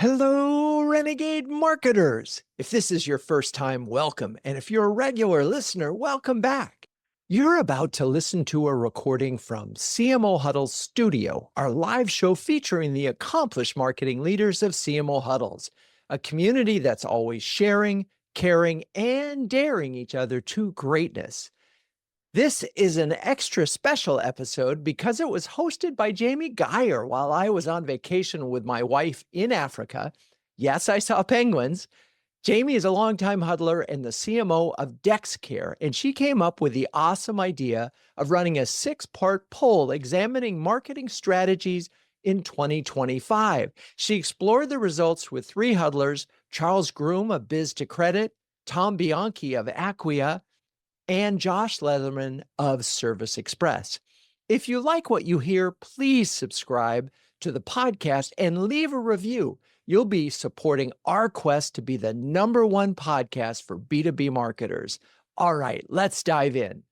Hello, Renegade marketers. If this is your first time, welcome. And if you're a regular listener, welcome back. You're about to listen to a recording from CMO Huddle's studio, our live show featuring the accomplished marketing leaders of CMO Huddles, a community that's always sharing, caring, and daring each other to greatness. This is an extra special episode because it was hosted by Jamie Gier while I was on vacation with my wife in Africa. Yes, I saw penguins. Jamie is a longtime huddler and the CMO of DexCare, and she came up with the awesome idea of running a 6-part poll examining marketing strategies in 2025. She explored the results with 3 huddlers, Charles Groome of Biz2Credit, Tom Bianchi of Acquia, and Josh Leatherman of Service Express. If you like what you hear, please subscribe to the podcast and leave a review. You'll be supporting our quest to be the #1 podcast for B2B marketers. All right, let's dive in.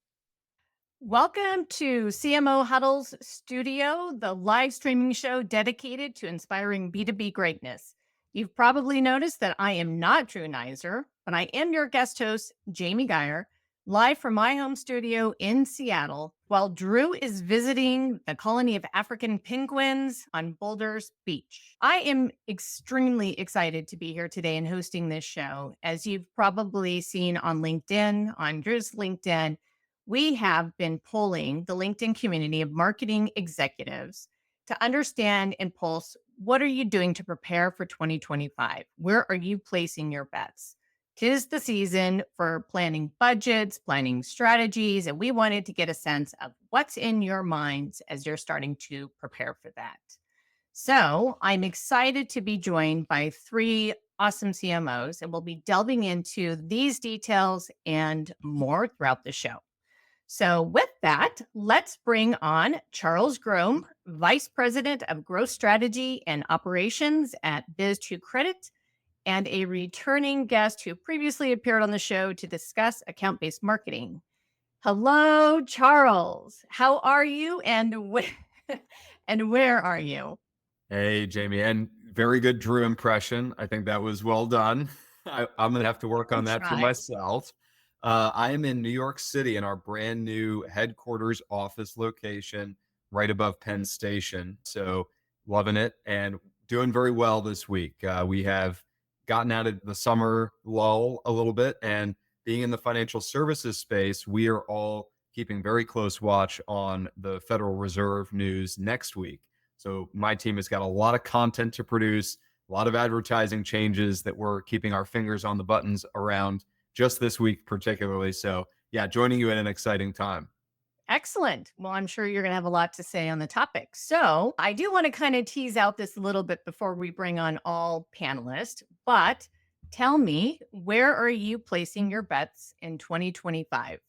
Welcome to CMO Huddle's studio, the live streaming show dedicated to inspiring B2B greatness. You've probably noticed that I am not Drew Neisser, but I am your guest host, Jamie Gier, live from my home studio in Seattle, while Drew is visiting the colony of African penguins on Boulder's Beach. I am extremely excited to be here today and hosting this show. As you've probably seen on LinkedIn, on Drew's LinkedIn, we have been polling the LinkedIn community of marketing executives to understand and pulse what are you doing to prepare for 2025? Where are you placing your bets? 'Tis the season for planning budgets, planning strategies, and we wanted to get a sense of what's in your minds as you're starting to prepare for that. So I'm excited to be joined by 3 awesome CMOs, and we'll be delving into these details and more throughout the show. So with that, let's bring on Charles Groome, Vice President of Growth Strategy and Operations at Biz2Credit, and a returning guest who previously appeared on the show to discuss account-based marketing. Hello, Charles. How are you and and where are you? Hey, Jamie, and very good Drew impression. I think that was well done. I'm going to have to work I on that for tried. myself. I am in New York City in our brand new headquarters office location right above Penn Station. So loving it and doing very well this week. We have gotten out of the summer lull a little bit, and being in the financial services space, we are all keeping very close watch on the Federal Reserve news next week. So my team has got a lot of content to produce, a lot of advertising changes that we're keeping our fingers on the buttons around just this week particularly. So yeah, joining you at an exciting time. Excellent. Well, I'm sure you're going to have a lot to say on the topic. So I do want to kind of tease out this a little bit before we bring on all panelists, but tell me, where are you placing your bets in 2025?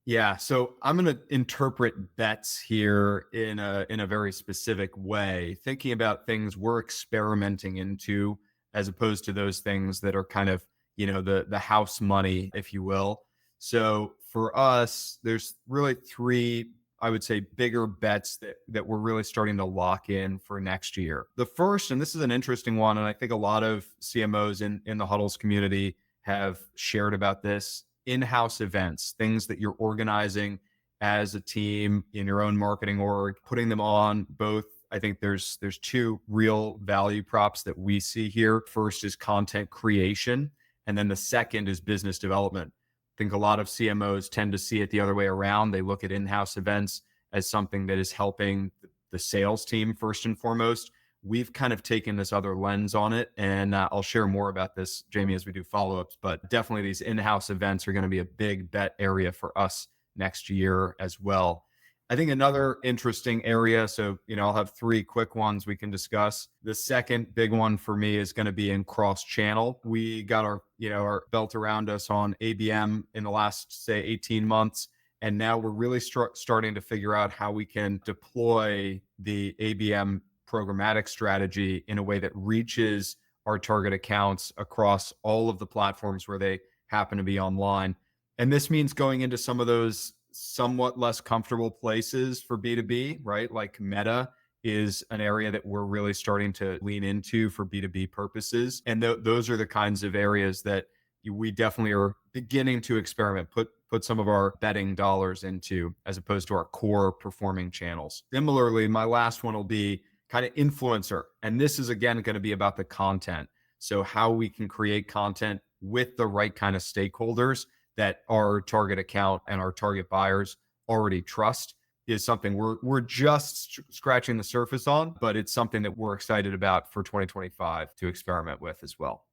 Yeah, so I'm going to interpret bets here in a very specific way, thinking about things we're experimenting into as opposed to those things that are kind of, the house money, if you will. So for us, there's really 3, I would say, bigger bets that we're really starting to lock in for next year. The first, and this is an interesting one, and I think a lot of CMOs in the Huddles community have shared about this: in-house events, things that you're organizing as a team in your own marketing org, putting them on both. I think there's 2 real value props that we see here. First is content creation, and then the second is business development. I think a lot of CMOs tend to see it the other way around. They look at in-house events as something that is helping the sales team first and foremost. We've kind of taken this other lens on it, and I'll share more about this, Jamie, as we do follow-ups, but definitely these in-house events are going to be a big bet area for us next year as well. I think another interesting area, so, I'll have 3 quick ones we can discuss. The second big one for me is going to be in cross-channel. We got our belt around us on ABM in the last, say, 18 months. And now we're really starting to figure out how we can deploy the ABM programmatic strategy in a way that reaches our target accounts across all of the platforms where they happen to be online. And this means going into some of those somewhat less comfortable places for B2B, right? Like Meta is an area that we're really starting to lean into for B2B purposes. And those are the kinds of areas that we definitely are beginning to experiment, put some of our betting dollars into, as opposed to our core performing channels. Similarly, my last one will be kind of influencer. And this is, again, going to be about the content. So how we can create content with the right kind of stakeholders that our target account and our target buyers already trust is something we're just scratching the surface on, but it's something that we're excited about for 2025 to experiment with as well.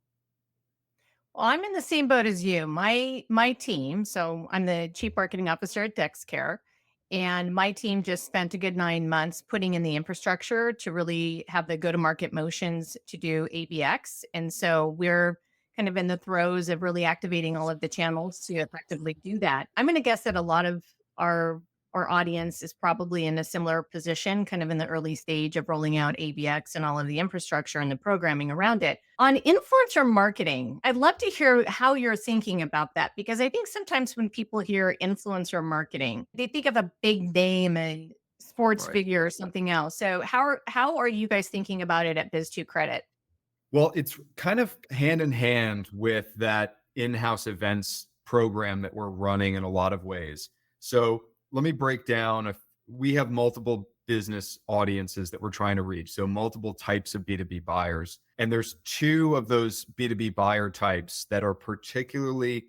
Well, I'm in the same boat as you. My team, so I'm the chief marketing officer at DexCare, and my team just spent a good 9 months putting in the infrastructure to really have the go-to-market motions to do ABX. And so we're kind of in the throes of really activating all of the channels to effectively do that. I'm going to guess that a lot of our audience is probably in a similar position, kind of in the early stage of rolling out ABX and all of the infrastructure and the programming around it. On influencer marketing, I'd love to hear how you're thinking about that, because I think sometimes when people hear influencer marketing, they think of a big name, a sports Right. figure or something else. So how are you guys thinking about it at Biz2Credit? Well, it's kind of hand in hand with that in-house events program that we're running in a lot of ways. So let me break down. If we have multiple business audiences that we're trying to reach, so multiple types of B2B buyers. And there's two of those B2B buyer types that are particularly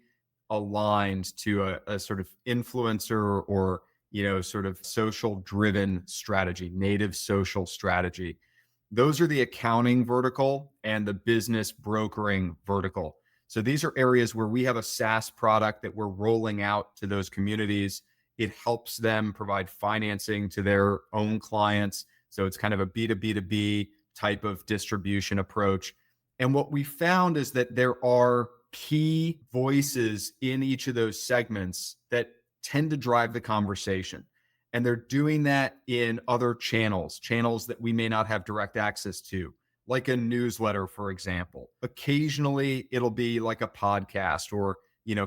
aligned to a sort of influencer or, sort of social driven strategy, native social strategy. Those are the accounting vertical and the business brokering vertical. So these are areas where we have a SaaS product that we're rolling out to those communities. It helps them provide financing to their own clients. So it's kind of a B2B2B type of distribution approach. And what we found is that there are key voices in each of those segments that tend to drive the conversation. And they're doing that in other channels that we may not have direct access to, like a newsletter, for example. Occasionally, it'll be like a podcast or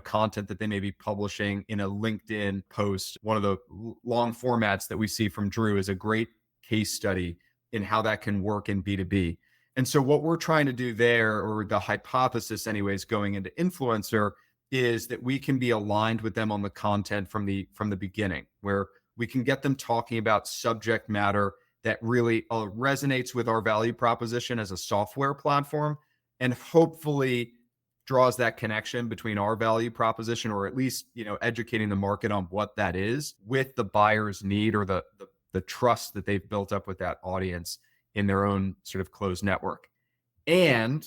content that they may be publishing in a LinkedIn post. One of the long formats that we see from Drew is a great case study in how that can work in B2B. And so what we're trying to do there, or the hypothesis anyways, going into influencer, is that we can be aligned with them on the content from the beginning, where we can get them talking about subject matter that really resonates with our value proposition as a software platform, and hopefully draws that connection between our value proposition, or at least educating the market on what that is, with the buyer's need or the trust that they've built up with that audience in their own sort of closed network. And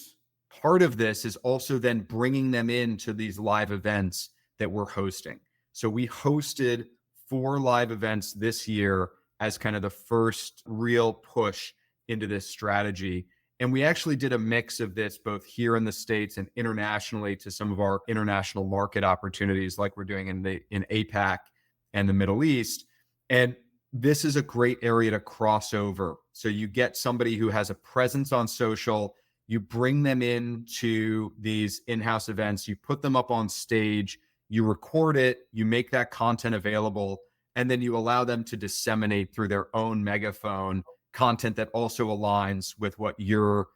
part of this is also then bringing them into these live events that we're hosting. So we hosted 4 live events this year as kind of the first real push into this strategy. And we actually did a mix of this both here in the States and internationally to some of our international market opportunities, like we're doing in APAC and the Middle East. And this is a great area to cross over. So you get somebody who has a presence on social, you bring them into these in-house events, you put them up on stage, you record it, you make that content available, and then you allow them to disseminate through their own megaphone content that also aligns with what your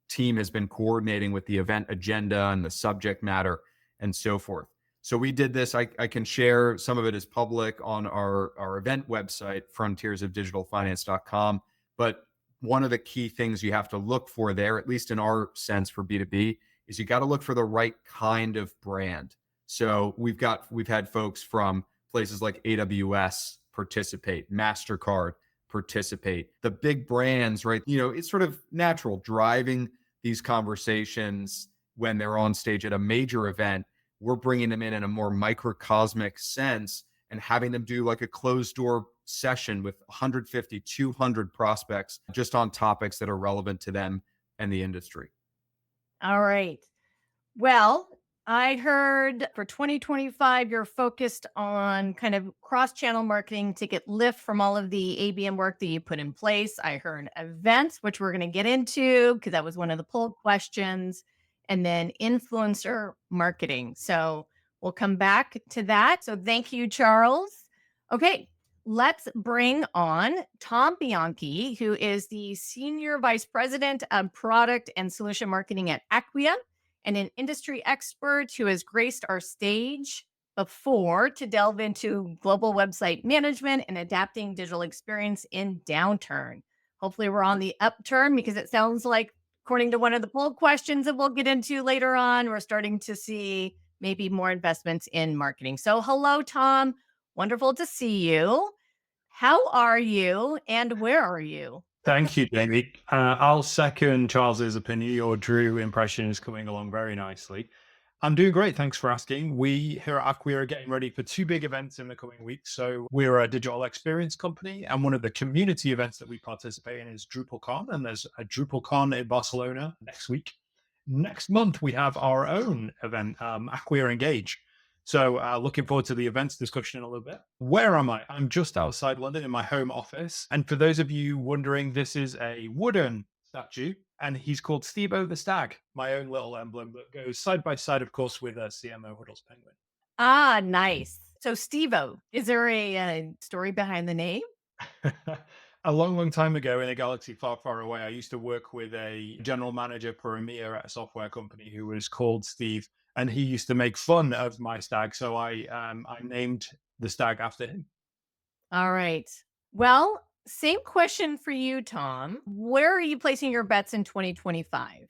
team has been coordinating with the event agenda and the subject matter and so forth. So we did this. I can share some of it as public on our event website, frontiersofdigitalfinance.com. But one of the key things you have to look for there, at least in our sense for B2B, is you got to look for the right kind of brand. So we've had folks from places like AWS participate, MasterCard participate, the big brands, right? It's sort of natural driving these conversations when they're on stage at a major event. We're bringing them in a more microcosmic sense and having them do like a closed door session with 150, 200 prospects just on topics that are relevant to them and the industry. All right. Well, I heard for 2025, you're focused on kind of cross-channel marketing to get lift from all of the ABM work that you put in place. I heard events, which we're going to get into because that was one of the poll questions, and then influencer marketing. So we'll come back to that. So thank you, Charles. Okay, let's bring on Tom Bianchi, who is the Senior Vice President of Product and Solution Marketing at Acquia and an industry expert who has graced our stage before to delve into global website management and adapting digital experience in downturn. Hopefully, we're on the upturn because it sounds like, according to one of the poll questions that we'll get into later on, we're starting to see maybe more investments in marketing. So, hello, Tom. Wonderful to see you. How are you and where are you? Thank you, Jamie. I'll second Charles's opinion. Your Drew impression is coming along very nicely. I'm doing great. Thanks for asking. We here at Acquia are getting ready for two big events in the coming weeks. So we're a digital experience company, and one of the community events that we participate in is DrupalCon, and there's a DrupalCon in Barcelona next week. Next month, we have our own event, Acquia Engage. So looking forward to the events discussion in a little bit. Where am I? I'm just outside London in my home office. And for those of you wondering, this is a wooden statue, and he's called Steve-O the Stag, my own little emblem that goes side by side, of course, with a CMO Huddles penguin. Ah, nice. So, Steve-O, is there a story behind the name? A long, long time ago in a galaxy far, far away, I used to work with a general manager for EMEA at a software company who was called Steve, and he used to make fun of my stag. So I named the stag after him. All right. Well, same question for you, Tom. Where are you placing your bets in 2025?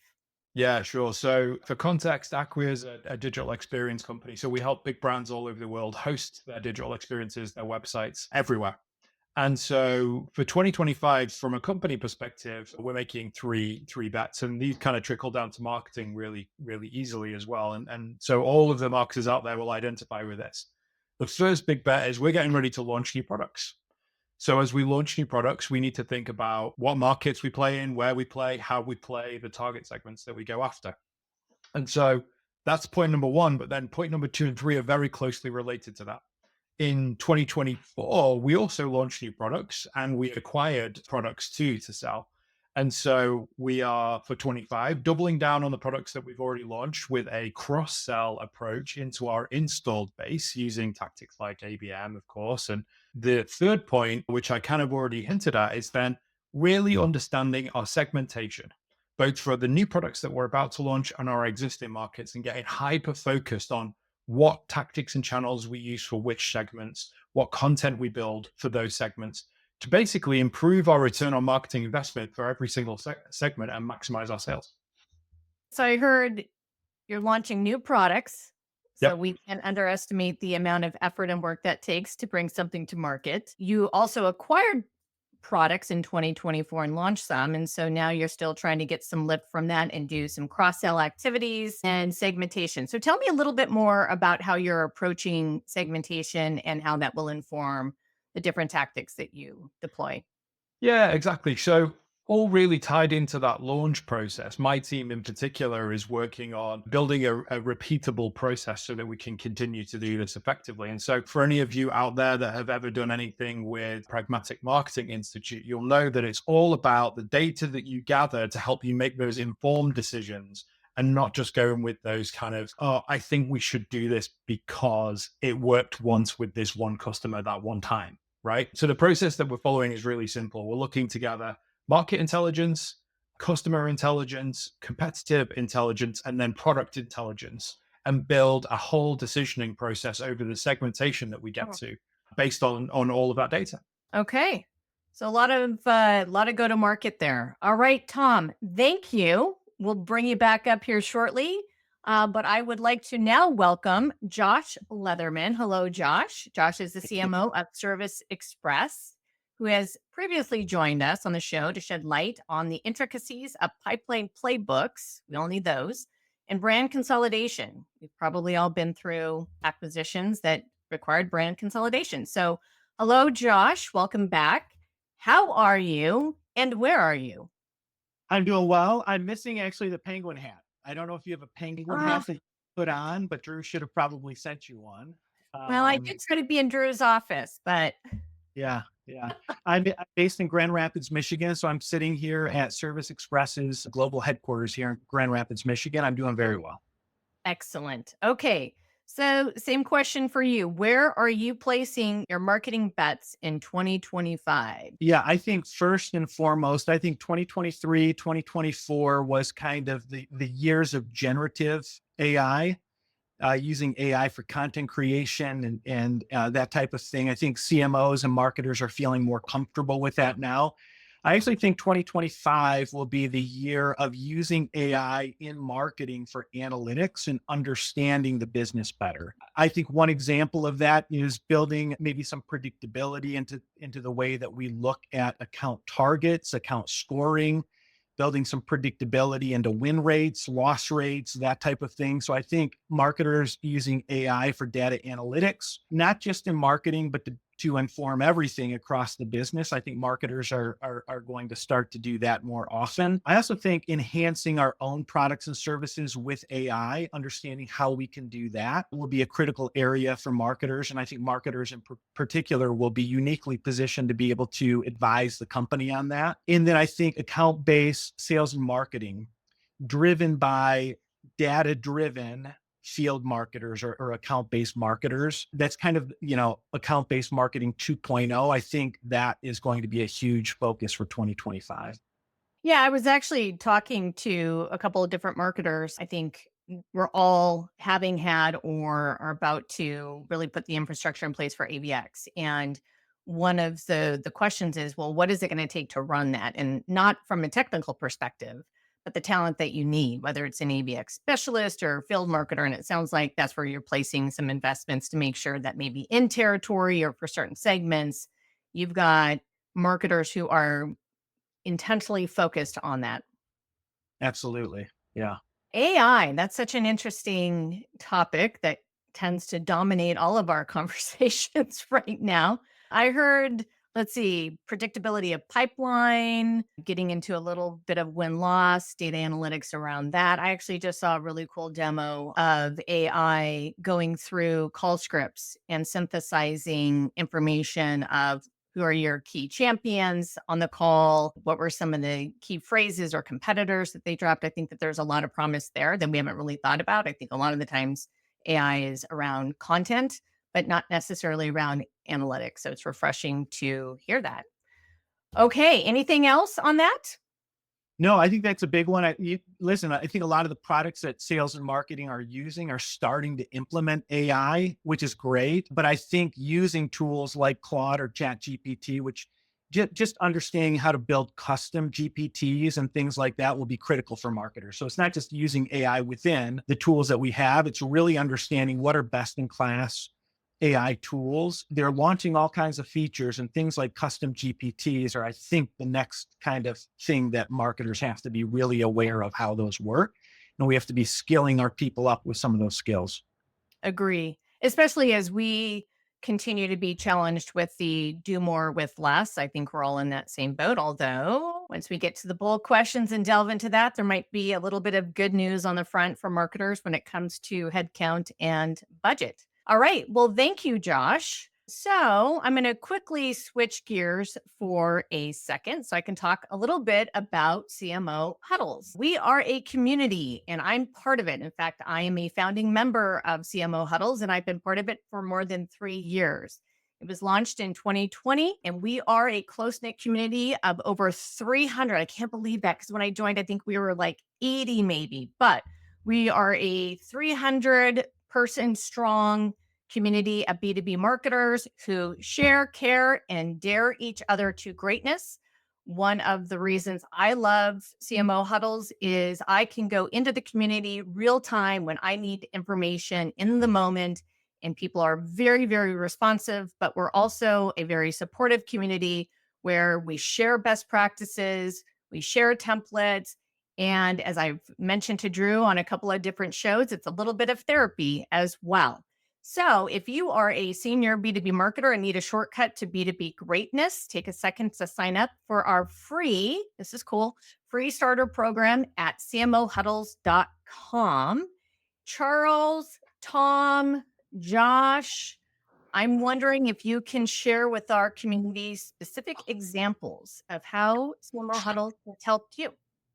Yeah, sure. So for context, Acquia is a digital experience company. So we help big brands all over the world host their digital experiences, their websites everywhere. And so for 2025, from a company perspective, we're making three bets, and these kind of trickle down to marketing really, really easily as well. And so all of the marketers out there will identify with this. The first big bet is we're getting ready to launch new products. So as we launch new products, we need to think about what markets we play in, where we play, how we play, the target segments that we go after. And so that's point number one. But then point number 2 and 3 are very closely related to that. In 2024, we also launched new products, and we acquired products too to sell. And so we are, for 25, doubling down on the products that we've already launched with a cross-sell approach into our installed base using tactics like ABM, of course. And the third point, which I kind of already hinted at, is then really understanding our segmentation, both for the new products that we're about to launch and our existing markets, and getting hyper-focused on what tactics and channels we use for which segments, what content we build for those segments, to basically improve our return on marketing investment for every single segment and maximize our sales. So, I heard you're launching new products. So, Yep. we can't underestimate the amount of effort and work that takes to bring something to market. You also acquired products in 2024 and launched some. And so now you're still trying to get some lift from that and do some cross sell activities and segmentation. So tell me a little bit more about how you're approaching segmentation and how that will inform the different tactics that you deploy. Yeah, exactly. So all really tied into that launch process. My team in particular is working on building a repeatable process so that we can continue to do this effectively. And so for any of you out there that have ever done anything with Pragmatic Marketing Institute, you'll know that it's all about the data that you gather to help you make those informed decisions, and not just going with those kind of, oh, I think we should do this because it worked once with this one customer that one time, right? So the process that we're following is really simple. We're looking to gather market intelligence, customer intelligence, competitive intelligence, and then product intelligence, and build a whole decisioning process over the segmentation that we get to based on all of that data. Okay. So a lot of go to market there. All right, Tom, thank you. We'll bring you back up here shortly. But I would like to now welcome Josh Leatherman. Hello, Josh. Josh is the CMO of Service Express, who has previously joined us on the show to shed light on the intricacies of pipeline playbooks. We all need those. And brand consolidation. We've probably all been through acquisitions that required brand consolidation. So, hello, Josh. Welcome back. How are you and where are you? I'm doing well. I'm missing actually the penguin hat. I don't know if you have a penguin hat that you put on, but Drew should have probably sent you one. Well, I did try to be in Drew's office, but Yeah. I'm based in Grand Rapids, Michigan. So I'm sitting here at Service Express's global headquarters here in Grand Rapids, Michigan. I'm doing very well. excellent. Okay. So, same question for you. Where are you placing your marketing bets in 2025? Yeah, I think first and foremost, I think 2023, 2024 was kind of the years of generative AI, using AI for content creation and that type of thing. I think CMOs and marketers are feeling more comfortable with that now. I actually think 2025 will be the year of using AI in marketing for analytics and understanding the business better. I think one example of that is building maybe some predictability into the way that we look at account targets, account scoring, building some predictability into win rates, loss rates, that type of thing. So I think marketers using AI for data analytics, not just in marketing, but to inform everything across the business. I think marketers are going to start to do that more often. I also think enhancing our own products and services with AI, understanding how we can do that will be a critical area for marketers. And I think marketers in particular will be uniquely positioned to be able to advise the company on that. And then I think account-based sales and marketing driven by data-driven field marketers or account-based marketers. That's kind of, account-based marketing 2.0. I think that is going to be a huge focus for 2025. Yeah, I was actually talking to a couple of different marketers. I think we're all having had or are about to really put the infrastructure in place for ABX. And one of the questions is, well, what is it going to take to run that? And not from a technical perspective, but the talent that you need, whether it's an ABX specialist or field marketer. And it sounds like that's where you're placing some investments to make sure that maybe in territory or for certain segments, you've got marketers who are intentionally focused on that. Absolutely. Yeah. AI, that's such an interesting topic that tends to dominate all of our conversations right now. I heard, let's see, predictability of pipeline, getting into a little bit of win loss, data analytics around that. I actually just saw a really cool demo of AI going through call scripts and synthesizing information of who are your key champions on the call? What were some of the key phrases or competitors that they dropped? I think that there's a lot of promise there that we haven't really thought about. I think a lot of the times AI is around content, but not necessarily around analytics. So it's refreshing to hear that. Okay. Anything else on that? No, I think that's a big one. Listen, I think a lot of the products that sales and marketing are using are starting to implement AI, which is great. But I think using tools like Claude or Chat GPT, which just understanding how to build custom GPTs and things like that will be critical for marketers. So it's not just using AI within the tools that we have. It's really understanding what are best in class AI tools. They're launching all kinds of features, and things like custom GPTs are, I think, the next kind of thing that marketers have to be really aware of how those work. And we have to be skilling our people up with some of those skills. Agree, especially as we continue to be challenged with the do more with less. I think we're all in that same boat. Although, once we get to the bold questions and delve into that, there might be a little bit of good news on the front for marketers when it comes to headcount and budget. All right. Well, thank you, Josh. So I'm going to quickly switch gears for a second so I can talk a little bit about CMO Huddles. We are a community and I'm part of it. In fact, I am a founding member of CMO Huddles and I've been part of it for more than 3 years. It was launched in 2020 and we are a close-knit community of over 300. I can't believe that because when I joined, I think we were like 80 maybe, but we are a 300 person strong community of B2B marketers who share, care, and dare each other to greatness. One of the reasons I love CMO Huddles is I can go into the community real time when I need information in the moment, and people are very, very responsive, but we're also a very supportive community where we share best practices, we share templates, and as I've mentioned to Drew on a couple of different shows, it's a little bit of therapy as well. So if you are a senior B2B marketer and need a shortcut to B2B greatness, take a second to sign up for our free, this is cool, free starter program at cmohuddles.com. Charles, Tom, Josh, I'm wondering if you can share with our community specific examples of how CMO Huddles has helped you.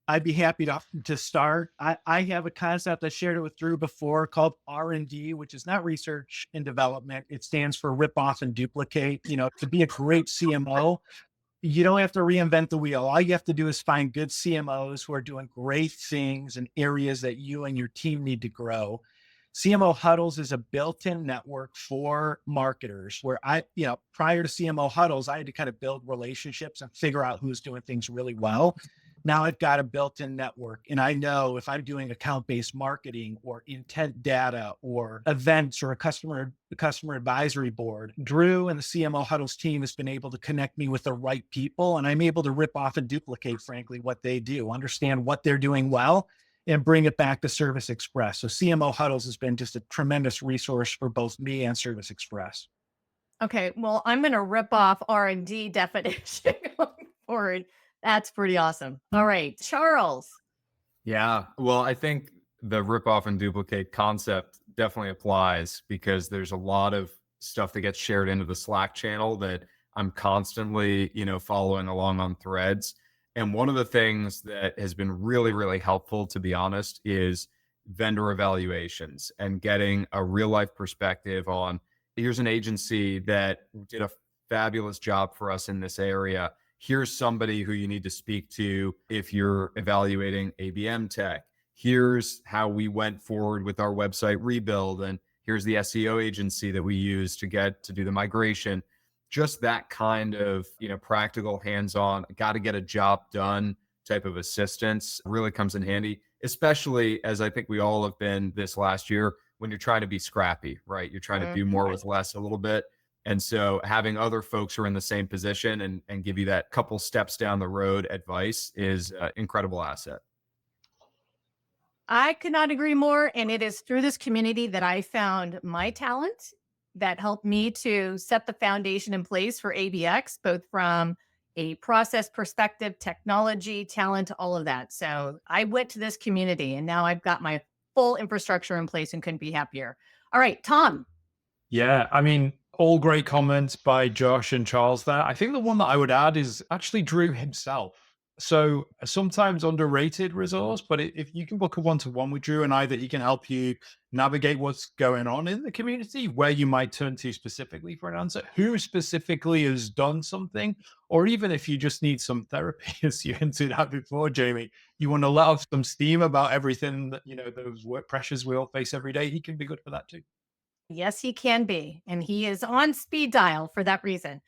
I'd be happy to start. I have a concept. I shared it with Drew before called R&D, which is not research and development. It stands for rip off and duplicate. To be a great CMO, you don't have to reinvent the wheel. All you have to do is find good CMOs who are doing great things in areas that you and your team need to grow. CMO Huddles is a built-in network for marketers where prior to CMO Huddles, I had to kind of build relationships and figure out who's doing things really well. Now I've got a built-in network, and I know if I'm doing account-based marketing or intent data or events or a customer advisory board, Drew and the CMO Huddles team has been able to connect me with the right people, and I'm able to rip off and duplicate, frankly, what they do, understand what they're doing well, and bring it back to Service Express. So CMO Huddles has been just a tremendous resource for both me and Service Express. Okay, well, I'm going to rip off R&D definition going forward. That's pretty awesome. All right, Charles. Yeah, well, I think the rip off and duplicate concept definitely applies because there's a lot of stuff that gets shared into the Slack channel that I'm constantly, following along on threads. And one of the things that has been really, really helpful, to be honest, is vendor evaluations and getting a real life perspective on here's an agency that did a fabulous job for us in this area. Here's somebody who you need to speak to if you're evaluating ABM tech. Here's how we went forward with our website rebuild. And here's the SEO agency that we use to do the migration. Just that kind of, practical, hands-on, got to get a job done type of assistance really comes in handy, especially as I think we all have been this last year when you're trying to be scrappy, right? You're trying to do more with less a little bit. And so having other folks who are in the same position and give you that couple steps down the road advice is an incredible asset. I could not agree more. And it is through this community that I found my talent that helped me to set the foundation in place for ABX, both from a process perspective, technology, talent, all of that. So I went to this community and now I've got my full infrastructure in place and couldn't be happier. All right, Tom. Yeah, I mean, all great comments by Josh and Charles there. I think the one that I would add is actually Drew himself. So sometimes underrated resource, but if you can book a one-to-one with Drew and I, that he can help you navigate what's going on in the community, where you might turn to specifically for an answer, who specifically has done something, or even if you just need some therapy, as you hinted at before, Jamie, you want to let off some steam about everything that, those work pressures we all face every day, he can be good for that too. Yes, he can be. And he is on speed dial for that reason.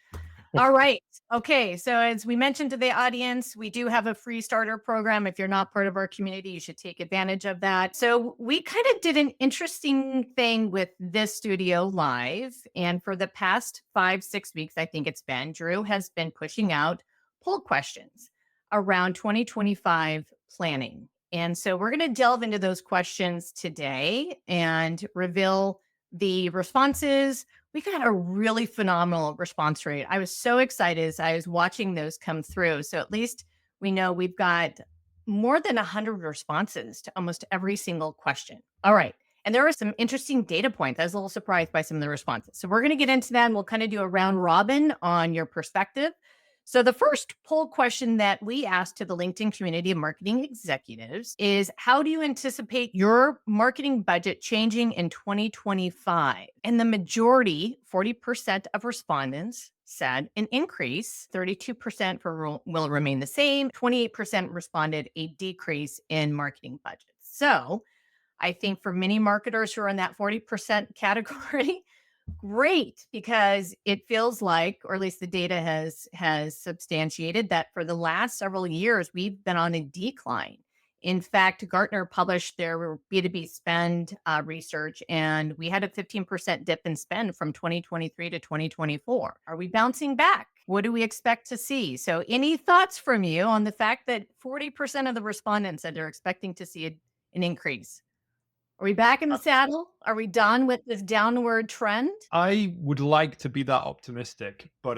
All right. Okay. So as we mentioned to the audience, we do have a free starter program. If you're not part of our community, you should take advantage of that. So we kind of did an interesting thing with this studio live. And for the past 5-6 weeks, I think it's been, Drew has been pushing out poll questions around 2025 planning. And so we're going to delve into those questions today and reveal the responses. We got a really phenomenal response rate. I was so excited as I was watching those come through. So at least we know we've got more than 100 responses to almost every single question. All right. And there were some interesting data points. I was a little surprised by some of the responses. So we're going to get into that and we'll kind of do a round robin on your perspective. So the first poll question that we asked to the LinkedIn community of marketing executives is, how do you anticipate your marketing budget changing in 2025? And the majority, 40% of respondents said an increase, 32% will remain the same, 28% responded a decrease in marketing budgets. So I think for many marketers who are in that 40% category, great, because it feels like, or at least the data has substantiated that for the last several years, we've been on a decline. In fact, Gartner published their B2B spend research, and we had a 15% dip in spend from 2023 to 2024. Are we bouncing back? What do we expect to see? So any thoughts from you on the fact that 40% of the respondents said they're expecting to see an increase? Are we back in the saddle? Are we done with this downward trend? I would like to be that optimistic, but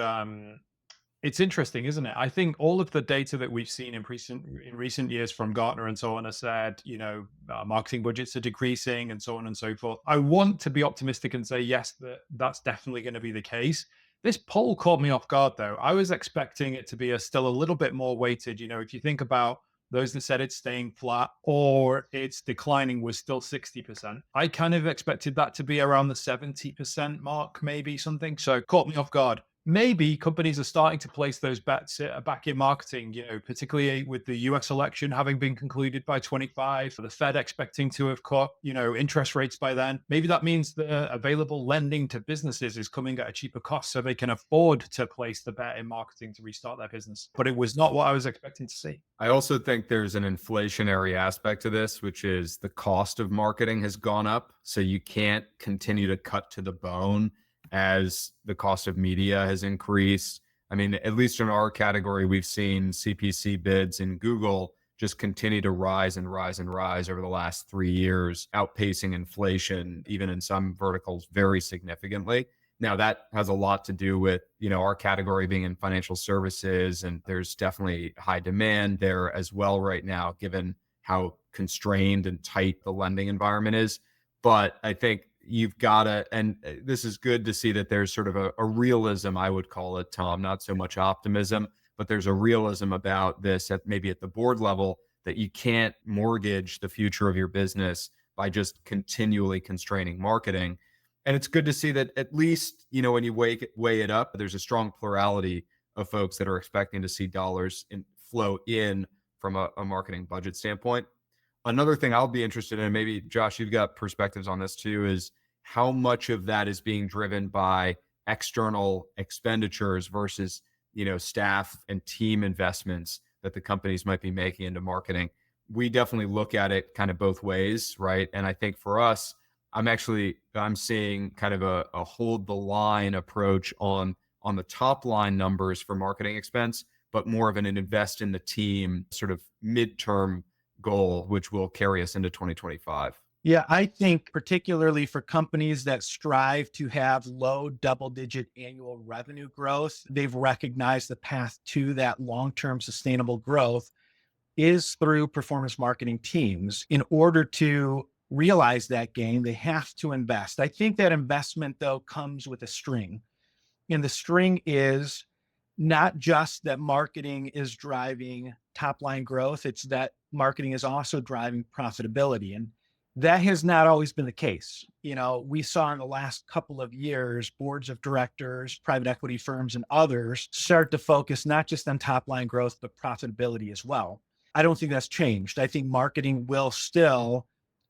it's interesting, isn't it? I think all of the data that we've seen in recent years from Gartner and so on has said, marketing budgets are decreasing and so on and so forth. I want to be optimistic and say, yes, that's definitely going to be the case. This poll caught me off guard, though. I was expecting it to be still a little bit more weighted. If you think about Those that said it's staying flat or it's declining was still 60%. I kind of expected that to be around the 70% mark, maybe something. So caught me off guard. Maybe companies are starting to place those bets back in marketing, particularly with the US election having been concluded by 25, the Fed expecting to have cut, interest rates by then. Maybe that means the available lending to businesses is coming at a cheaper cost so they can afford to place the bet in marketing to restart their business. But it was not what I was expecting to see. I also think there's an inflationary aspect to this, which is the cost of marketing has gone up. So you can't continue to cut to the bone as the cost of media has increased. I mean, at least in our category, we've seen CPC bids in Google just continue to rise and rise and rise over the last 3 years, outpacing inflation, even in some verticals, very significantly. Now, that has a lot to do with, our category being in financial services, and there's definitely high demand there as well right now, given how constrained and tight the lending environment is. But I think you've got to, and this is good to see that there's sort of a realism, I would call it, Tom, not so much optimism, but there's a realism about this maybe at the board level, that you can't mortgage the future of your business by just continually constraining marketing. And it's good to see that at least, when you weigh it up, there's a strong plurality of folks that are expecting to see dollars flow in from a marketing budget standpoint. Another thing I'll be interested in, maybe Josh, you've got perspectives on this too, is how much of that is being driven by external expenditures versus, staff and team investments that the companies might be making into marketing. We definitely look at it kind of both ways, right? And I think for us, I'm seeing kind of a hold the line approach on the top line numbers for marketing expense, but more of an invest in the team sort of midterm goal, which will carry us into 2025. Yeah, I think particularly for companies that strive to have low double-digit annual revenue growth, they've recognized the path to that long-term sustainable growth is through performance marketing teams. In order to realize that gain, they have to invest. I think that investment, though, comes with a string. And the string is not just that marketing is driving top line growth, it's that marketing is also driving profitability. And that has not always been the case. We saw in the last couple of years, boards of directors, private equity firms, and others start to focus not just on top line growth, but profitability as well. I don't think that's changed. I think marketing will still,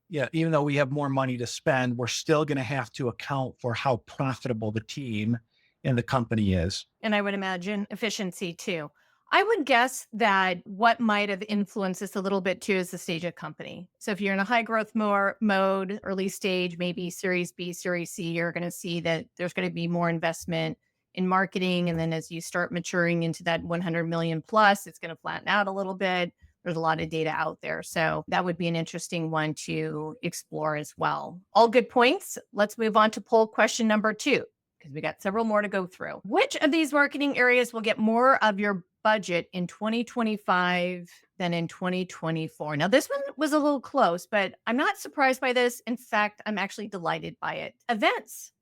even though we have more money to spend, we're still going to have to account for how profitable the team and the company is. And I would imagine efficiency too. I would guess that what might have influenced this a little bit too is the stage of company. So if you're in a high growth mode, early stage, maybe Series B, Series C, you're going to see that there's going to be more investment in marketing. And then as you start maturing into that 100 million plus, it's going to flatten out a little bit. There's a lot of data out there. So that would be an interesting one to explore as well. All good points. Let's move on to poll question number 2, because we got several more to go through. Which of these marketing areas will get more of your budget in 2025 than in 2024? Now, this one was a little close, but I'm not surprised by this. In fact, I'm actually delighted by it. Events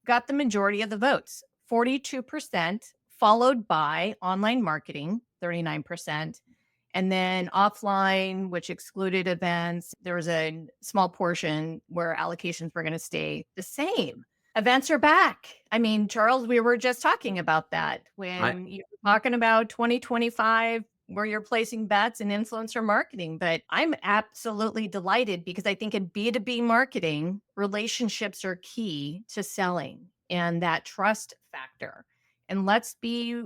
got the majority of the votes, 42%, followed by online marketing, 39%. And then offline, which excluded events, there was a small portion where allocations were going to stay the same. Events are back. I mean, Charles, we were just talking about that when you were talking about 2025, where you're placing bets in influencer marketing. But I'm absolutely delighted because I think in B2B marketing, relationships are key to selling and that trust factor. And let's be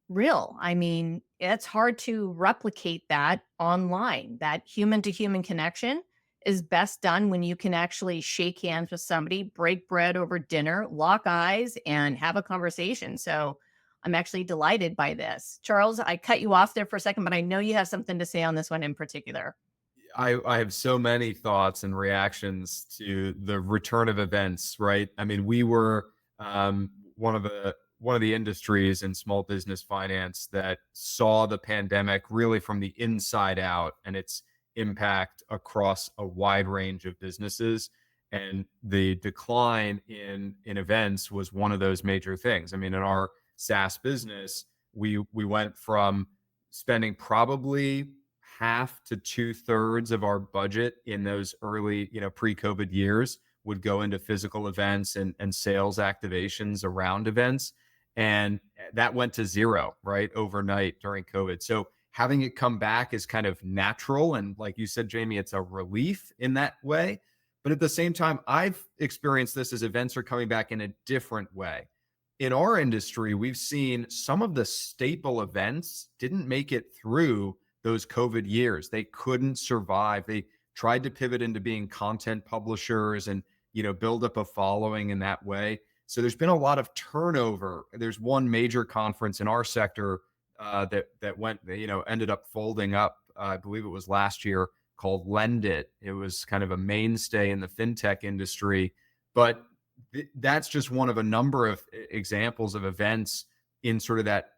real. I mean, it's hard to replicate that online. That human to human connection is best done when you can actually shake hands with somebody, break bread over dinner, lock eyes, and have a conversation. So I'm actually delighted by this. Charles, I cut you off there for a second, but I know you have something to say on this one in particular. I have so many thoughts and reactions to the return of events, right? I mean, we were one of the industries in small business finance that saw the pandemic really from the inside out and its impact across a wide range of businesses. And the decline in events was one of those major things. I mean, in our SaaS business, we went from spending probably half to 2/3 of our budget in those early, pre-COVID years would go into physical events and sales activations around events. And that went to zero, right, overnight during COVID. So having it come back is kind of natural. And like you said, Jamie, it's a relief in that way. But at the same time, I've experienced this as events are coming back in a different way. In our industry, we've seen some of the staple events didn't make it through those COVID years. They couldn't survive. They tried to pivot into being content publishers and, build up a following in that way. So there's been a lot of turnover. There's one major conference in our sector that went, ended up folding up. I believe it was last year, called Lend It. It was kind of a mainstay in the fintech industry, but that's just one of a number of examples of events in sort of that,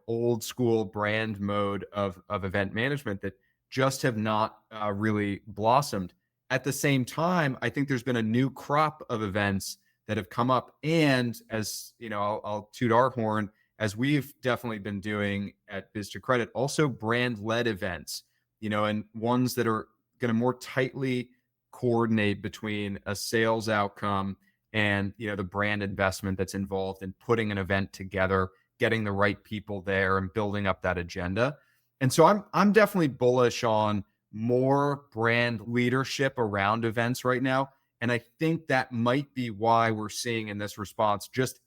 old school brand mode of event management that just have not really blossomed. At the same time, I think there's been a new crop of events that have come up. And as I'll toot our horn, as we've definitely been doing at Biz2Credit, also brand led events, and ones that are going to more tightly coordinate between a sales outcome and, the brand investment that's involved in putting an event together, getting the right people there and building up that agenda. And so I'm definitely bullish on more brand leadership around events right now. And I think that might be why we're seeing in this response just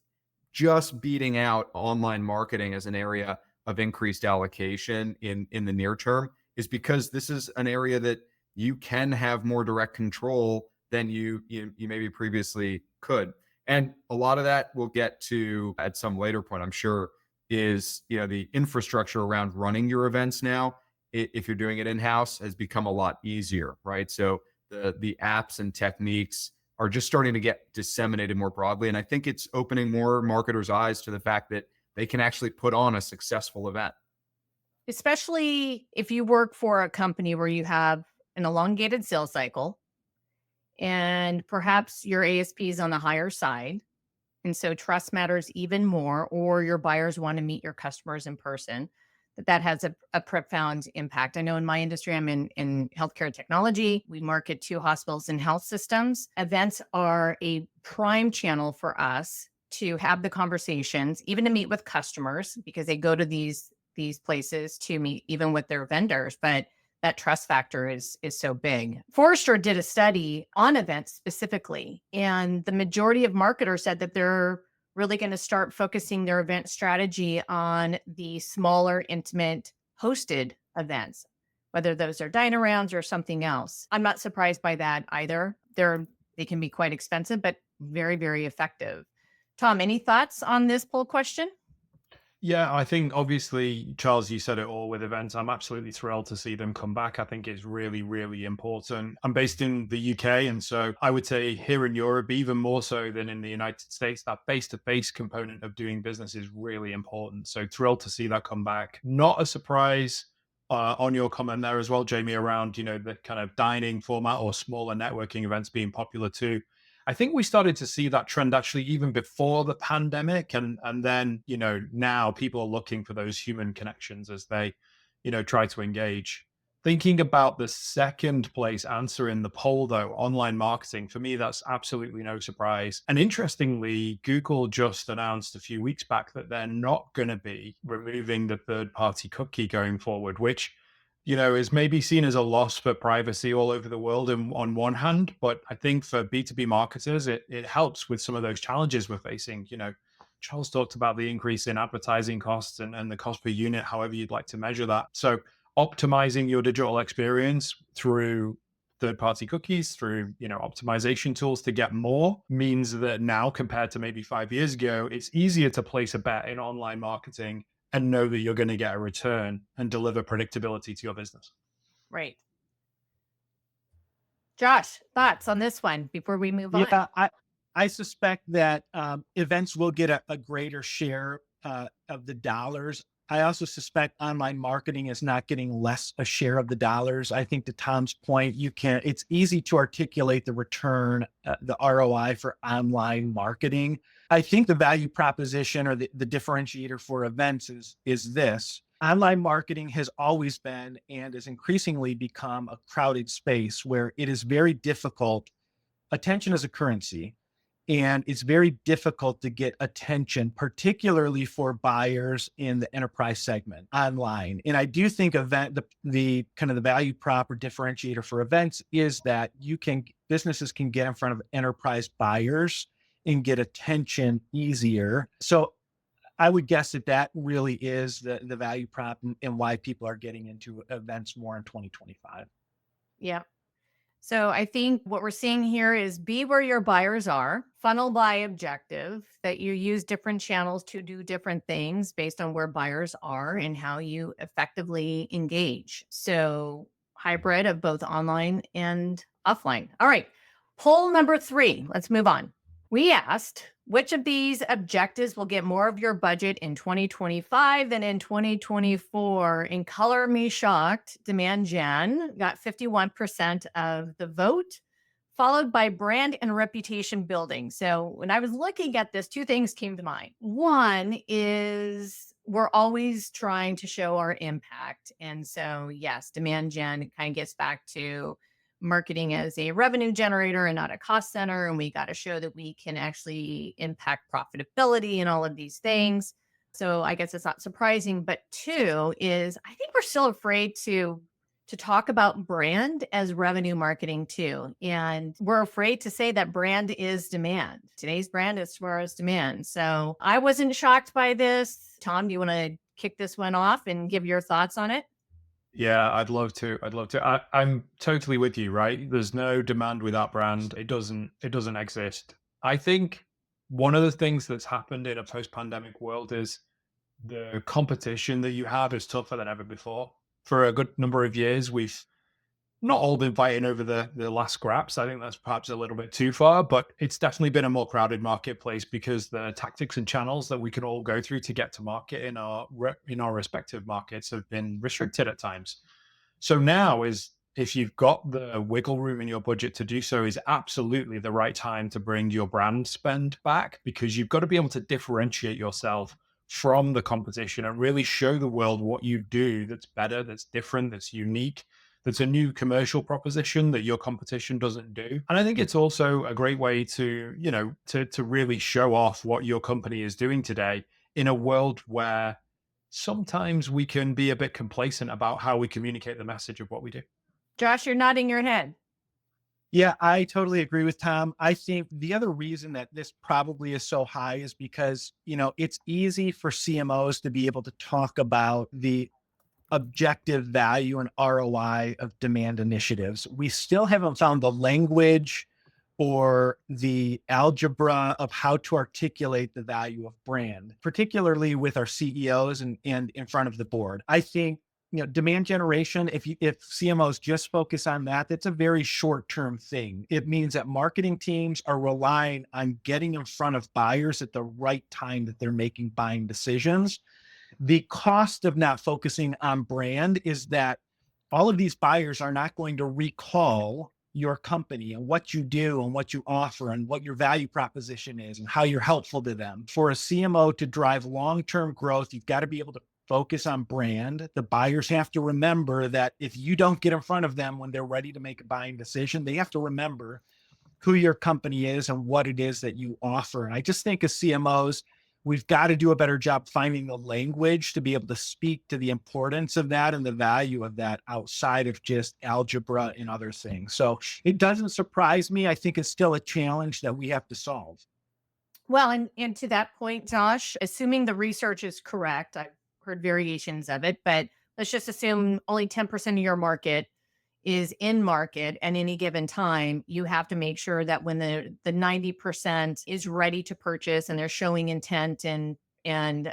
beating out online marketing as an area of increased allocation in the near term, is because this is an area that you can have more direct control than you maybe previously could. And a lot of that we'll get to at some later point, I'm sure, is the infrastructure around running your events now, if you're doing it in-house, has become a lot easier, right? So the apps and techniques are just starting to get disseminated more broadly. And I think it's opening more marketers' eyes to the fact that they can actually put on a successful event. Especially if you work for a company where you have an elongated sales cycle and perhaps your ASP is on the higher side. And so trust matters even more, or your buyers want to meet your customers in person. That has a profound impact. I know in my industry, I'm in healthcare technology. We market to hospitals and health systems. Events are a prime channel for us to have the conversations, even to meet with customers, because they go to these places to meet even with their vendors. But that trust factor is so big. Forrester did a study on events specifically, and the majority of marketers said that they're really going to start focusing their event strategy on the smaller, intimate, hosted events, whether those are dine-arounds or something else. I'm not surprised by that either. They can be quite expensive, but very, very effective. Tom, any thoughts on this poll question? Yeah, I think obviously, Charles, you said it all with events. I'm absolutely thrilled to see them come back. I think it's really, really important. I'm based in the UK, and so I would say here in Europe, even more so than in the United States, that face-to-face component of doing business is really important. So thrilled to see that come back. Not a surprise on your comment there as well, Jamie, around, the kind of dining format or smaller networking events being popular too. I think we started to see that trend actually even before the pandemic. And then, now people are looking for those human connections as they, try to engage. Thinking about the second place answer in the poll, though, online marketing, for me, that's absolutely no surprise. And interestingly, Google just announced a few weeks back that they're not going to be removing the third-party cookie going forward, which is maybe seen as a loss for privacy all over the world on one hand, but I think for B2B marketers, it helps with some of those challenges we're facing. Charles talked about the increase in advertising costs and the cost per unit, however you'd like to measure that. So optimizing your digital experience through third-party cookies, through optimization tools to get more, means that now compared to maybe 5 years ago, it's easier to place a bet in online marketing and know that you're going to get a return and deliver predictability to your business. Right. Josh, thoughts on this one before we move on? Yeah, I suspect that events will get a greater share of the dollars. I also suspect online marketing is not getting less a share of the dollars. I think to Tom's point, it's easy to articulate the return, the ROI for online marketing. I think the value proposition or the differentiator for events is this. Online marketing has always been and has increasingly become a crowded space where it is very difficult. Attention is a currency, and it's very difficult to get attention, particularly for buyers in the enterprise segment online. And I do think the kind of the value prop or differentiator for events is that businesses can get in front of enterprise buyers and get attention easier. So I would guess that really is the value prop and why people are getting into events more in 2025. Yeah. So I think what we're seeing here is be where your buyers are, funnel by objective, that you use different channels to do different things based on where buyers are and how you effectively engage. So hybrid of both online and offline. All right. Poll number 3. Let's move on. We asked which of these objectives will get more of your budget in 2025 than in 2024. And color me shocked, demand gen got 51% of the vote, followed by brand and reputation building. So when I was looking at this, 2 things came to mind. One is we're always trying to show our impact. And so, yes, demand gen kind of gets back to marketing as a revenue generator and not a cost center. And we got to show that we can actually impact profitability and all of these things. So I guess it's not surprising. But 2 is I think we're still afraid to talk about brand as revenue marketing too. And we're afraid to say that brand is demand. Today's brand is tomorrow's demand. So I wasn't shocked by this. Tom, do you want to kick this one off and give your thoughts on it? Yeah, I'd love to. I'm totally with you, right? There's no demand without brand. It doesn't exist. I think one of the things that's happened in a post-pandemic world is the competition that you have is tougher than ever before. For a good number of years, we've not all been fighting over the last scraps. I think that's perhaps a little bit too far, but it's definitely been a more crowded marketplace because the tactics and channels that we can all go through to get to market in our respective markets have been restricted at times. So now is if you've got the wiggle room in your budget to do so, is absolutely the right time to bring your brand spend back, because you've got to be able to differentiate yourself from the competition and really show the world what you do that's better, that's different, that's unique, that's a new commercial proposition that your competition doesn't do. And I think it's also a great way to, to really show off what your company is doing today in a world where sometimes we can be a bit complacent about how we communicate the message of what we do. Josh, you're nodding your head. Yeah, I totally agree with Tom. I think the other reason that this probably is so high is because, it's easy for CMOs to be able to talk about the objective value and ROI of demand initiatives. We still haven't found the language or the algebra of how to articulate the value of brand, particularly with our CEOs and in front of the board. I think, demand generation, if CMOs just focus on that, that's a very short-term thing. It means that marketing teams are relying on getting in front of buyers at the right time that they're making buying decisions. The cost of not focusing on brand is that all of these buyers are not going to recall your company and what you do and what you offer and what your value proposition is and how you're helpful to them. For a CMO to drive long-term growth, you've got to be able to focus on brand. The buyers have to remember that if you don't get in front of them when they're ready to make a buying decision, they have to remember who your company is and what it is that you offer. And I just think as CMOs, we've got to do a better job finding the language to be able to speak to the importance of that and the value of that outside of just algebra and other things. So it doesn't surprise me. I think it's still a challenge that we have to solve. Well, and to that point, Josh, assuming the research is correct, I've heard variations of it, but let's just assume only 10% of your market is in market at any given time. You have to make sure that when the 90% is ready to purchase and they're showing intent and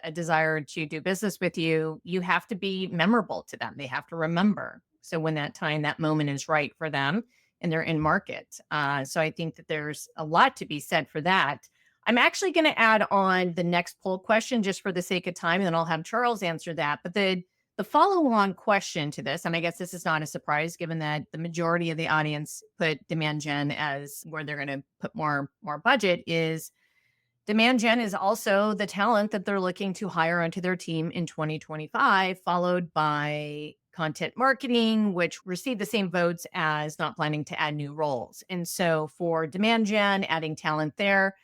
a desire to do business with you, you have to be memorable to them. They have to remember. So when that moment is right for them and they're in market. So I think that there's a lot to be said for that. I'm actually going to add on the next poll question just for the sake of time, and then I'll have Charles answer that. But the follow-on question to this, and I guess this is not a surprise given that the majority of the audience put demand gen as where they're going to put more budget, is Demand gen is also the talent that they're looking to hire onto their team in 2025, followed by content marketing, which received the same votes as not planning to add new roles. And so for demand gen, adding talent there,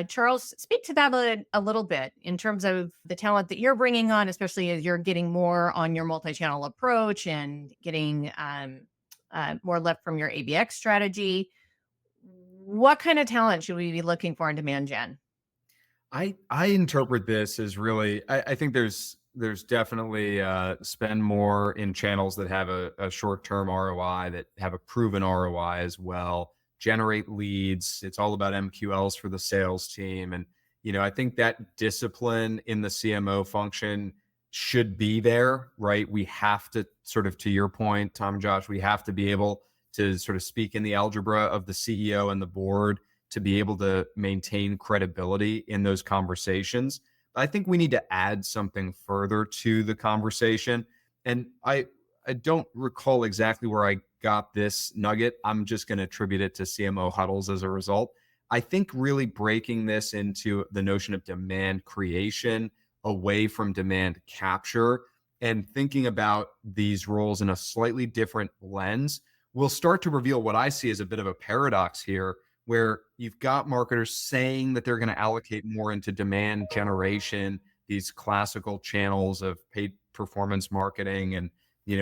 Charles, speak to that a little bit in terms of the talent that you're bringing on, especially as you're getting more on your multi-channel approach and getting more left from your ABX strategy. What kind of talent should we be looking for in demand gen? I interpret this as really, I think there's definitely spend more in channels that have a short-term ROI, that have a proven ROI as well, generate leads. It's all about MQLs for the sales team. And, I think that discipline in the CMO function should be there, right? We have to sort of, to your point, Tom and Josh, we have to be able to sort of speak in the algebra of the CEO and the board to be able to maintain credibility in those conversations. I think we need to add something further to the conversation. And I don't recall exactly where I got this nugget. I'm just going to attribute it to CMO huddles as a result. I think really breaking this into the notion of demand creation away from demand capture and thinking about these roles in a slightly different lens will start to reveal what I see as a bit of a paradox here, where you've got marketers saying that they're going to allocate more into demand generation, these classical channels of paid performance marketing and,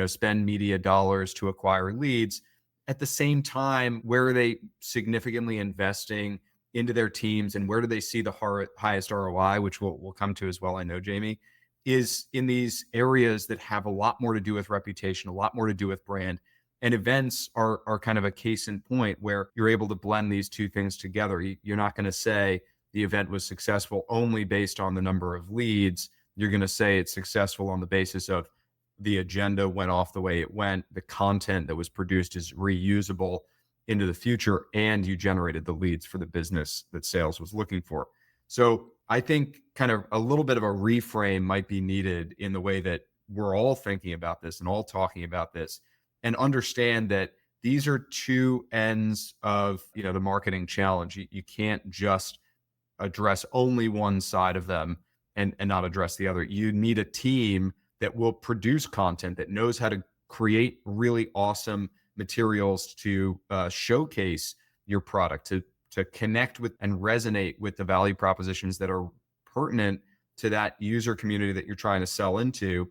spend media dollars to acquire leads. At the same time, where are they significantly investing into their teams and where do they see the highest ROI, which we'll come to as well, I know, Jamie, is in these areas that have a lot more to do with reputation, a lot more to do with brand. And events are kind of a case in point where you're able to blend these two things together. You're not going to say the event was successful only based on the number of leads. You're going to say it's successful on the basis of the agenda went off the way it went, the content that was produced is reusable into the future, and you generated the leads for the business that sales was looking for. So I think kind of a little bit of a reframe might be needed in the way that we're all thinking about this and all talking about this, and understand that these are two ends of the marketing challenge. You can't just address only one side of them and not address the other. You need a team that will produce content, that knows how to create really awesome materials to showcase your product, to connect with and resonate with the value propositions that are pertinent to that user community that you're trying to sell into.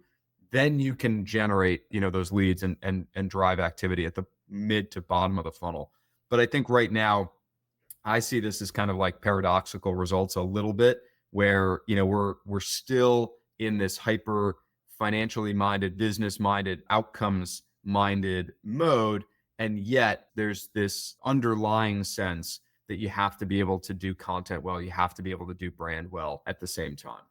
Then you can generate, those leads and drive activity at the mid to bottom of the funnel. But I think right now, I see this as kind of like paradoxical results a little bit, where, we're still in this hyper financially minded, business minded, outcomes minded mode. And yet there's this underlying sense that you have to be able to do content well, you have to be able to do brand well at the same time.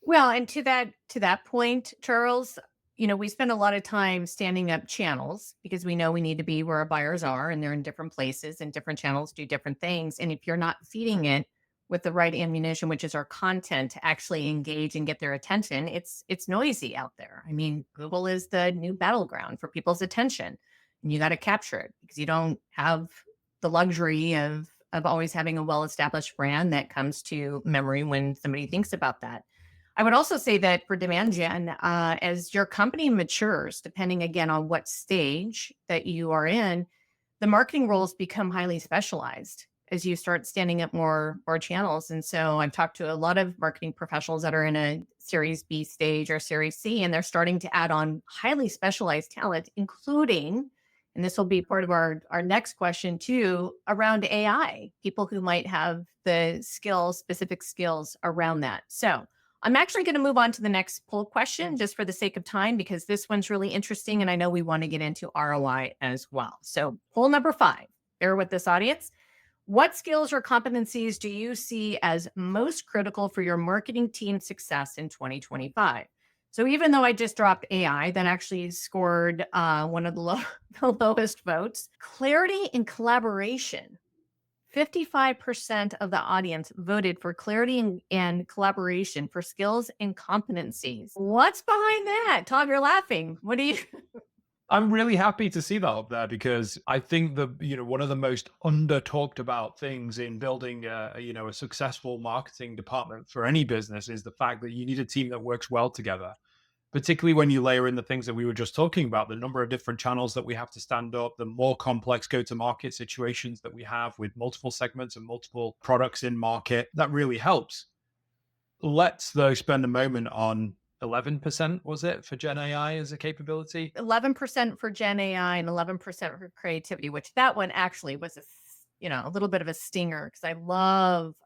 Well, and to that point, Charles, we spend a lot of time standing up channels because we know we need to be where our buyers are, and they're in different places and different channels do different things. And if you're not feeding it with the right ammunition, which is our content, to actually engage and get their attention, it's noisy out there. I mean, Google is the new battleground for people's attention, and you got to capture it because you don't have the luxury of always having a well-established brand that comes to memory when somebody thinks about that. I would also say that for demand gen, as your company matures, depending again on what stage that you are in, the marketing roles become highly specialized as you start standing up more channels. And so I've talked to a lot of marketing professionals that are in a Series B stage or Series C, and they're starting to add on highly specialized talent, including, and this will be part of our next question too, around AI, people who might have the specific skills around that. So I'm actually going to move on to the next poll question just for the sake of time, because this one's really interesting and I know we want to get into ROI as well. So poll number 5, bear with this audience. What skills or competencies do you see as most critical for your marketing team success in 2025? So even though I just dropped AI, that actually scored one of the lowest votes, clarity and collaboration. 55% of the audience voted for clarity and collaboration for skills and competencies. What's behind that? Tom, you're laughing. What do you? I'm really happy to see that up there because I think one of the most under talked about things in building a successful marketing department for any business is the fact that you need a team that works well together, particularly when you layer in the things that we were just talking about, the number of different channels that we have to stand up, the more complex go-to-market situations that we have with multiple segments and multiple products in market. That really helps. Let's, though, spend a moment on 11%, was it, for Gen AI as a capability? 11% for Gen AI and 11% for creativity, which that one actually was a little bit of a stinger because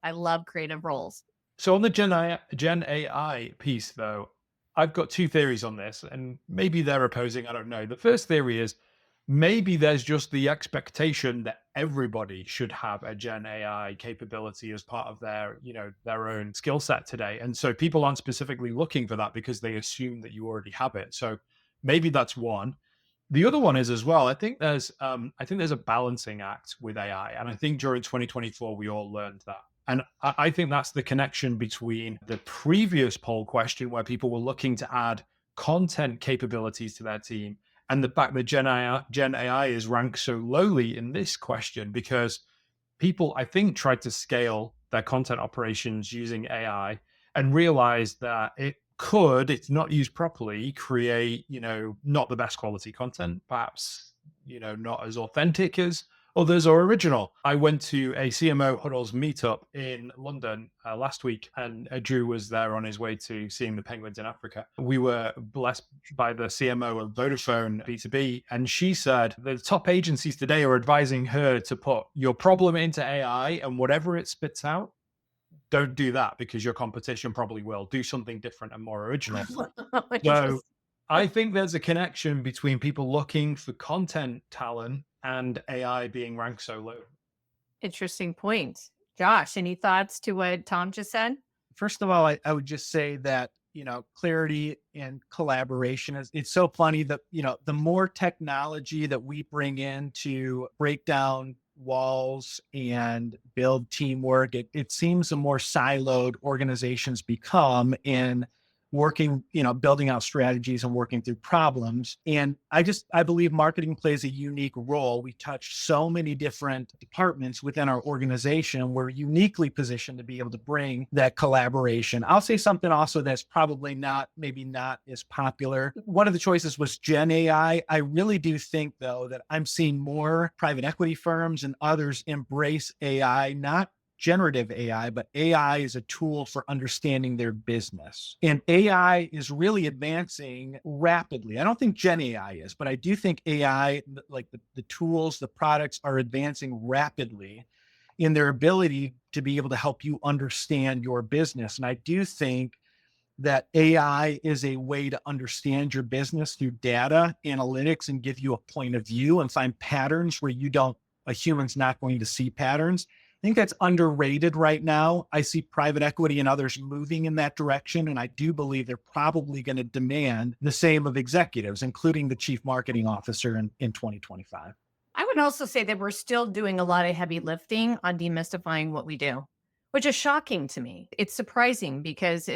I love creative roles. So on the Gen AI piece, though, I've got two theories on this, and maybe they're opposing. I don't know. The first theory is maybe there's just the expectation that everybody should have a Gen AI capability as part of their own skill set today. And so people aren't specifically looking for that because they assume that you already have it. So maybe that's one. The other one is as well, I think there's a balancing act with AI. And I think during 2024, we all learned that. And I think that's the connection between the previous poll question where people were looking to add content capabilities to their team and the fact that Gen AI is ranked so lowly in this question because people, I think, tried to scale their content operations using AI and realized that it's not used properly, create, not the best quality content, perhaps, not as authentic as others or original. I went to a CMO Huddles meetup in London last week, and Drew was there on his way to seeing the penguins in Africa. We were blessed by the CMO of Vodafone B2B, and she said the top agencies today are advising her to put your problem into AI, and whatever it spits out, don't do that because your competition probably will. Do something different and more original. So I think there's a connection between people looking for content talent and AI being ranked so low. Interesting point. Josh, any thoughts to what Tom just said? First of all, I would just say that, clarity and collaboration it's so funny that, the more technology that we bring in to break down walls and build teamwork, it seems the more siloed organizations become in working, building out strategies and working through problems. And I believe marketing plays a unique role. We touch so many different departments within our organization. We're uniquely positioned to be able to bring that collaboration. I'll say something also that's maybe not as popular. One of the choices was Gen AI. I really do think, though, that I'm seeing more private equity firms and others embrace AI, not generative AI, but AI is a tool for understanding their business. And AI is really advancing rapidly. I don't think Gen AI is, but I do think AI, like the tools, the products are advancing rapidly in their ability to be able to help you understand your business. And I do think that AI is a way to understand your business through data analytics and give you a point of view and find patterns where a human's not going to see patterns. I think that's underrated right now. I see private equity and others moving in that direction. And I do believe they're probably going to demand the same of executives, including the chief marketing officer in 2025. I would also say that we're still doing a lot of heavy lifting on demystifying what we do, which is shocking to me. It's surprising because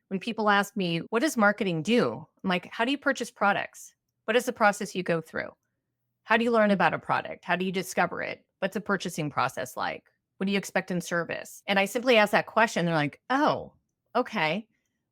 when people ask me, what does marketing do? I'm like, how do you purchase products? What is the process you go through? How do you learn about a product? How do you discover it? What's the purchasing process like? What do you expect in service? And I simply ask that question. They're like, oh, okay.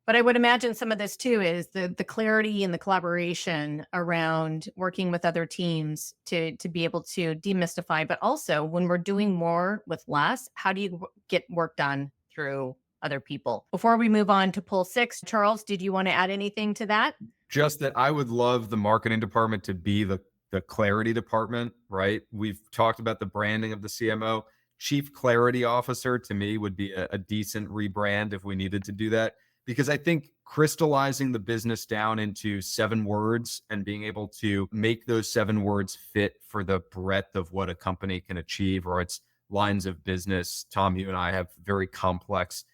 But I would imagine some of this too is the clarity and the collaboration around working with other teams to be able to demystify. But also when we're doing more with less, how do you get work done through other people? Before we move on to poll 6, Charles, did you want to add anything to that? Just that I would love the marketing department to be the clarity department, right? We've talked about the branding of the CMO. Chief Clarity Officer to me would be a decent rebrand if we needed to do that, because I think crystallizing the business down into 7 words and being able to make those 7 words fit for the breadth of what a company can achieve or its lines of business. Tom, you and I have very complex,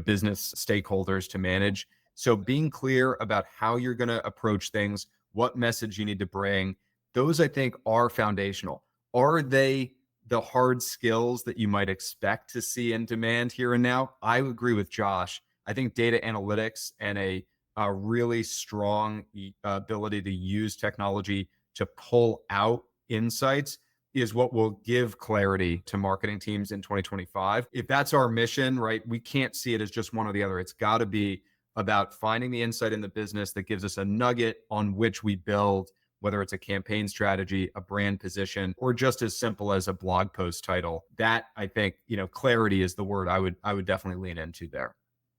business stakeholders to manage. So being clear about how you're going to approach things, what message you need to bring, those I think are foundational. Are they the hard skills that you might expect to see in demand here and now? I agree with Josh. I think data analytics and a really strong ability to use technology to pull out insights is what will give clarity to marketing teams in 2025. If that's our mission, right, we can't see it as just one or the other. It's got to be about finding the insight in the business that gives us a nugget on which we build, whether it's a campaign strategy, a brand position, or just as simple as a blog post title. That, I think, clarity is the word I would definitely lean into there.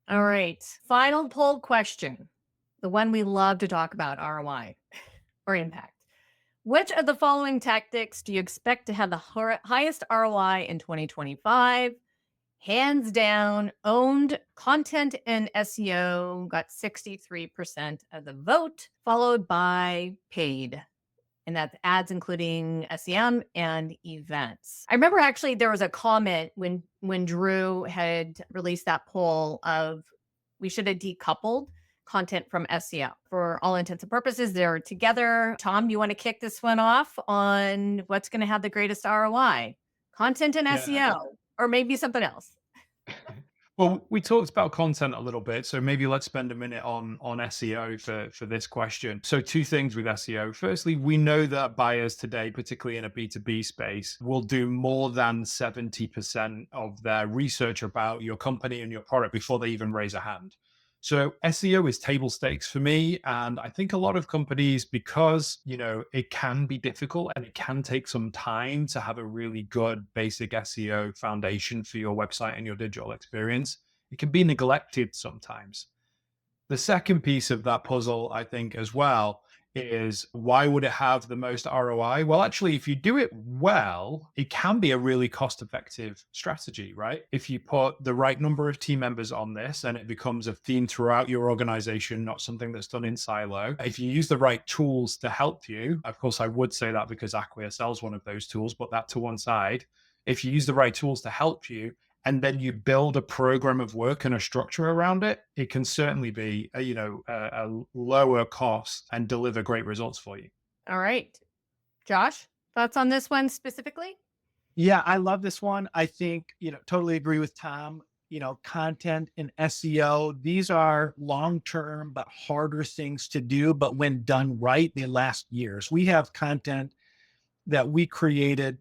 All right. Final poll question. The one we love to talk about, ROI or impact. Which of the following tactics do you expect to have the highest ROI in 2025? Hands down, owned content and SEO got 63% of the vote, followed by paid. And that's ads, including SEM and events. I remember actually there was a comment when Drew had released that poll of we should have decoupled content from SEO. For all intents and purposes, they're together. Tom, you want to kick this one off on what's going to have the greatest ROI? Content and SEO, or maybe something else? Well, we talked about content a little bit, so maybe let's spend a minute on SEO for this question. So 2 things with SEO. Firstly, we know that buyers today, particularly in a B2B space, will do more than 70% of their research about your company and your product before they even raise a hand. So SEO is table stakes for me. And I think a lot of companies, because, it can be difficult and it can take some time to have a really good basic SEO foundation for your website and your digital experience, it can be neglected sometimes. The second piece of that puzzle, I think, as well, is why would it have the most ROI? Well, actually, if you do it well, it can be a really cost-effective strategy, right? If you put the right number of team members on this and it becomes a theme throughout your organization, not something that's done in silo. If you use the right tools to help you, of course, I would say that because Acquia sells one of those tools, but that to one side. If you use the right tools to help you, and then you build a program of work and a structure around it, it can certainly be a lower cost and deliver great results for you. All right. Josh, thoughts on this one specifically? Yeah, I love this one. I think, totally agree with Tom. Content and SEO, these are long-term but harder things to do. But when done right, they last years. We have content that we created,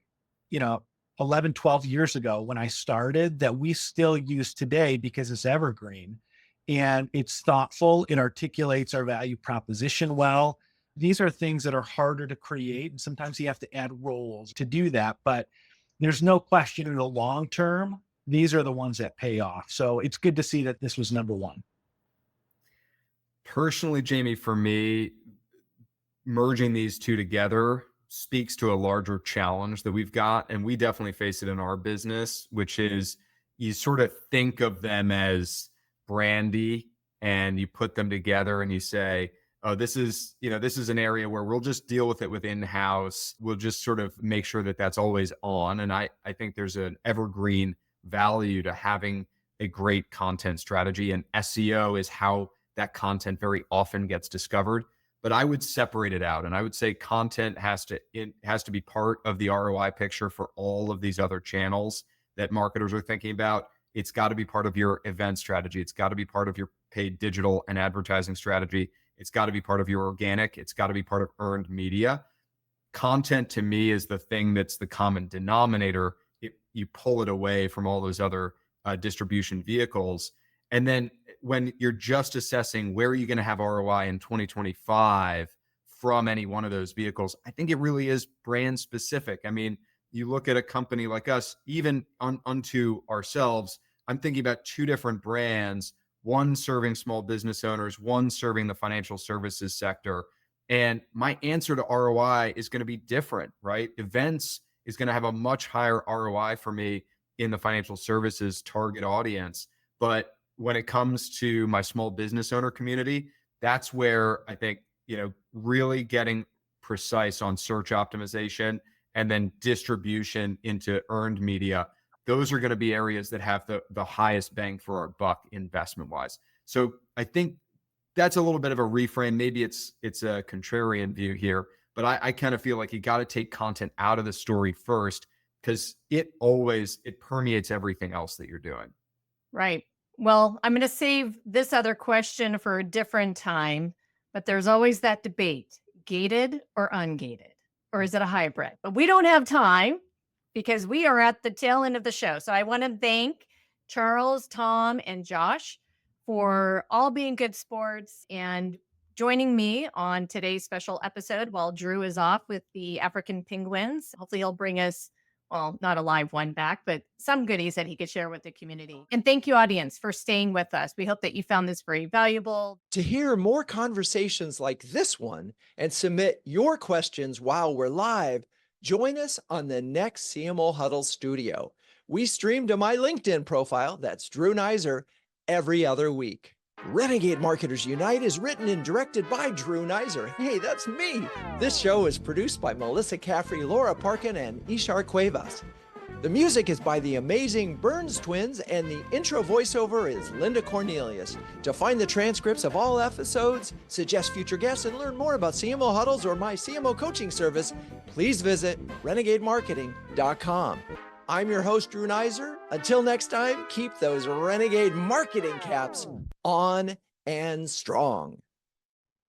11, 12 years ago when I started that we still use today because it's evergreen and it's thoughtful. It articulates our value proposition well. These are things that are harder to create. And sometimes you have to add roles to do that. But there's no question in the long term, these are the ones that pay off. So it's good to see that this was number one. Personally, Jamie, for me, merging these two together speaks to a larger challenge that we've got. And we definitely face it in our business, which is you sort of think of them as brandy and you put them together and you say, oh, this is an area where we'll just deal with it within house. We'll just sort of make sure that that's always on. And I think there's an evergreen value to having a great content strategy, and SEO is how that content very often gets discovered. But I would separate it out, and I would say content has to be part of the ROI picture for all of these other channels that marketers are thinking about. It's got to be part of your event strategy. It's got to be part of your paid digital and advertising strategy. It's got to be part of your organic. It's got to be part of earned media. Content to me is the thing that's the common denominator. You pull it away from all those other distribution vehicles. And then when you're just assessing where are you going to have ROI in 2025 from any one of those vehicles, I think it really is brand specific. I mean, you look at a company like us, even unto ourselves, I'm thinking about 2 different brands, one serving small business owners, one serving the financial services sector. And my answer to ROI is going to be different, right? Events is going to have a much higher ROI for me in the financial services target audience. But when it comes to my small business owner community, that's where I think, really getting precise on search optimization and then distribution into earned media, those are going to be areas that have the highest bang for our buck investment wise. So I think that's a little bit of a reframe. Maybe it's a contrarian view here, but I kind of feel like you got to take content out of the story first because it permeates everything else that you're doing. Right. Well, I'm going to save this other question for a different time, but there's always that debate. gated or ungated? Or is it a hybrid? But we don't have time because we are at the tail end of the show. So I want to thank Charles, Tom, and Josh for all being good sports and joining me on today's special episode while Drew is off with the African penguins. Hopefully he'll bring us, well, not a live one back, but some goodies that he could share with the community. And thank you, audience, for staying with us. We hope that you found this very valuable. To hear more conversations like this one and submit your questions while we're live, join us on the next CMO Huddle studio. We stream to my LinkedIn profile, that's Drew Neisser, every other week. Renegade Marketers Unite is written and directed by Drew Neisser. Hey, that's me. This show is produced by Melissa Caffrey, Laura Parkin, and Ishar Cuevas. The music is by the amazing Burns Twins, and the intro voiceover is Linda Cornelius. To find the transcripts of all episodes, suggest future guests, and learn more about CMO Huddles or my CMO coaching service, please visit renegademarketing.com. I'm your host, Drew Neisser. Until next time, keep those renegade marketing caps on and strong.